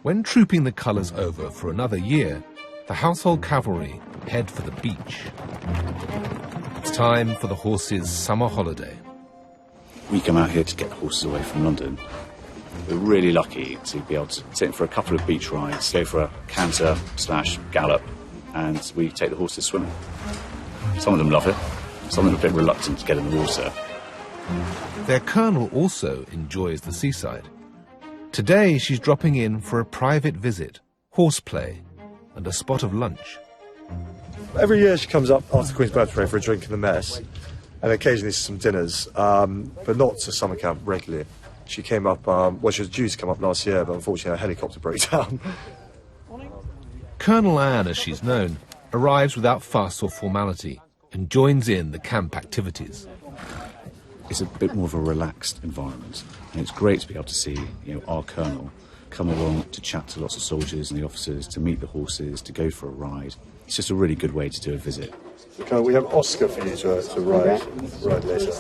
When trooping the colours over for another year, the household cavalry head for the beach. It's time for the horses' summer holiday. We come out here to get the horses away from London. We're really lucky to be able to take them for a couple of beach rides, go for a canter/gallop, and we take the horses swimming. Some of them love it, some of them are a bit reluctant to get in the water. Their colonel also enjoys the seaside. Today she's dropping in for a private visit, horseplay, and a spot of lunch. Every year she comes up after Queen's Birthday Parade for a drink in the mess, and occasionally some dinners, but not to summer camp regularly. She came up, well, she was due to come up last year, but unfortunately her helicopter broke down. Colonel Anne, as she's known, arrives without fuss or formality and joins in the camp activities. It's a bit more of a relaxed environment, and it's great to be able to see, our colonel come along to chat to lots of soldiers and the officers, to meet the horses, to go for a ride. It's just a really good way to do a visit. Colonel, we have Oscar for you to ride later.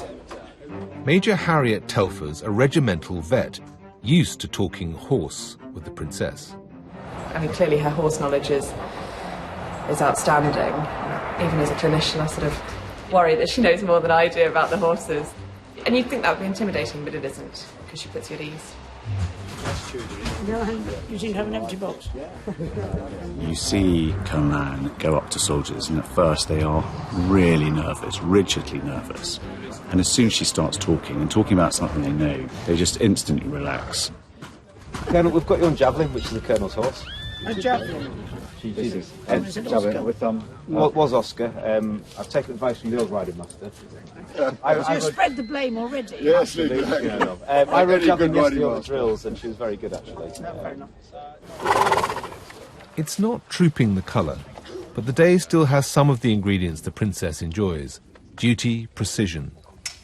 Major Harriet Telford's a regimental vet, used to talking horse with the princess. I mean, clearly her horse knowledge is outstanding. Even as a clinician, I sort of worry that she knows more than I do about the horses. And you'd think that would be intimidating, but it isn't, because she puts you at ease. You seem to have an empty box. You see Colonel Anne go up to soldiers, and at first they are really nervous, rigidly nervous. And as soon as she starts talking about something they know, they just instantly relax. Colonel, we've got you on Javelin, which is the Colonel's horse. A javelin? Jesus. Javelin with what was Oscar. I've taken advice from the old riding master. You spread the blame already. Yes, exactly. I rode Javelin yesterday on the drills, and she was very good, actually. Fair enough. It's not trooping the colour, but the day still has some of the ingredients the princess enjoys: duty, precision,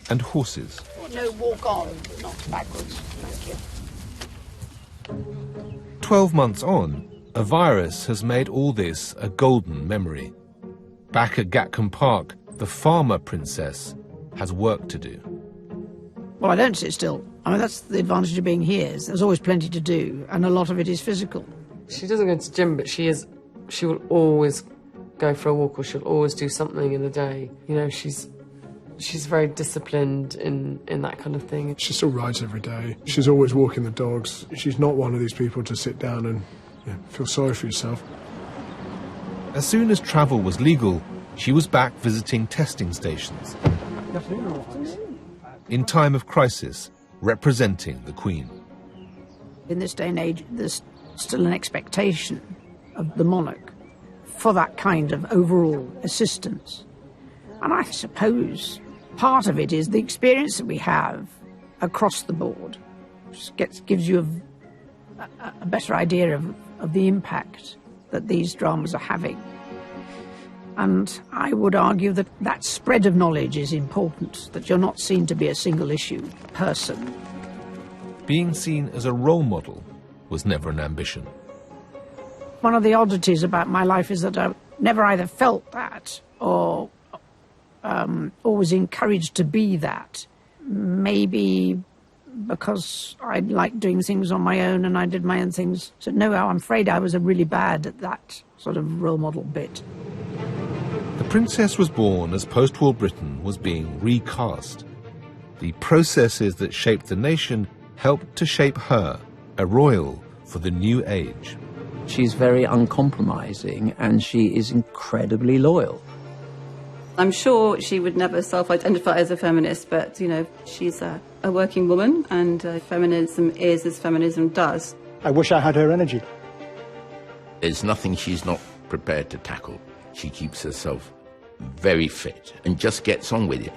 and horses. No, walk on, not backwards. Thank you. 12 months on, a virus has made all this a golden memory. Back at Gatcombe Park, the farmer princess has work to do. Well, I don't sit still. I mean, that's the advantage of being here. There's always plenty to do, and a lot of it is physical. She doesn't go to the gym, but she will always go for a walk, or she'll always do something in the day. She's very disciplined in that kind of thing. She still rides every day. She's always walking the dogs. She's not one of these people to sit down and feel sorry for yourself. As soon as travel was legal, she was back visiting testing stations. In time of crisis, representing the Queen. In this day and age, there's still an expectation of the monarch for that kind of overall assistance. And I suppose part of it is the experience that we have across the board, which gives you a better idea of the impact that these dramas are having. And I would argue that that spread of knowledge is important, that you're not seen to be a single issue person. Being seen as a role model was never an ambition. One of the oddities about my life is that I never either felt that or was encouraged to be that. Maybe because I liked doing things on my own and I did my own things. So no, I'm afraid I was really bad at that sort of role model bit. The princess was born as post-war Britain was being recast. The processes that shaped the nation helped to shape her, a royal for the new age. She's very uncompromising and she is incredibly loyal. I'm sure she would never self-identify as a feminist, but, she's a working woman, and feminism is as feminism does. I wish I had her energy. There's nothing she's not prepared to tackle. She keeps herself very fit and just gets on with it.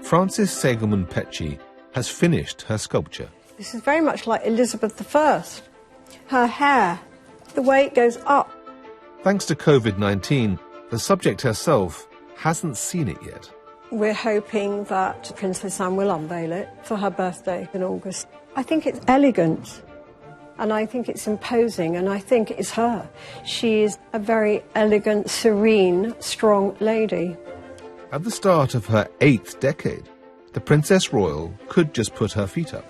Frances Segelman-Petchy has finished her sculpture. This is very much like Elizabeth I. Her hair, the way it goes up. Thanks to COVID-19, the subject herself hasn't seen it yet. We're hoping that Princess Anne will unveil it for her birthday in August. I think it's elegant, and I think it's imposing, and I think it's her. She is a very elegant, serene, strong lady. At the start of her 8th decade, the Princess Royal could just put her feet up.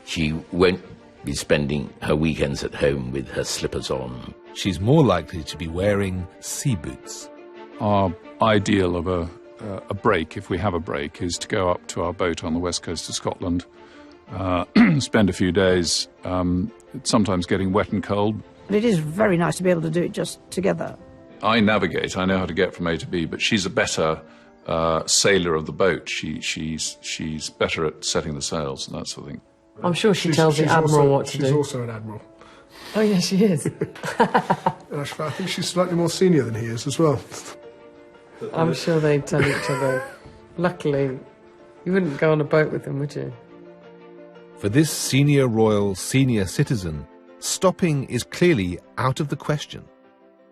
She won't be spending her weekends at home with her slippers on. She's more likely to be wearing sea boots. Our ideal of a break, if we have a break, is to go up to our boat on the west coast of Scotland, spend a few days, sometimes getting wet and cold. But it is very nice to be able to do it just together. I navigate, I know how to get from A to B, but she's a better sailor of the boat. She's better at setting the sails and that sort of thing. I'm sure she tells the Admiral what to do. She's also an Admiral. Oh, yeah, she is. I think she's slightly more senior than he is as well. I'm sure they tell each other. Luckily, you wouldn't go on a boat with them, would you? For this senior royal, senior citizen, stopping is clearly out of the question.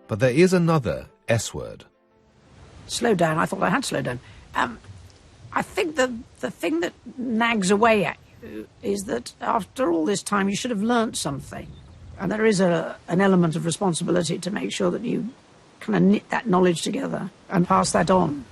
But there is another S word. Slow down. I thought I had slowed down. I think the thing that nags away at you is that after all this time you should have learnt something. And there is an element of responsibility to make sure that you kind of knit that knowledge together and pass that on.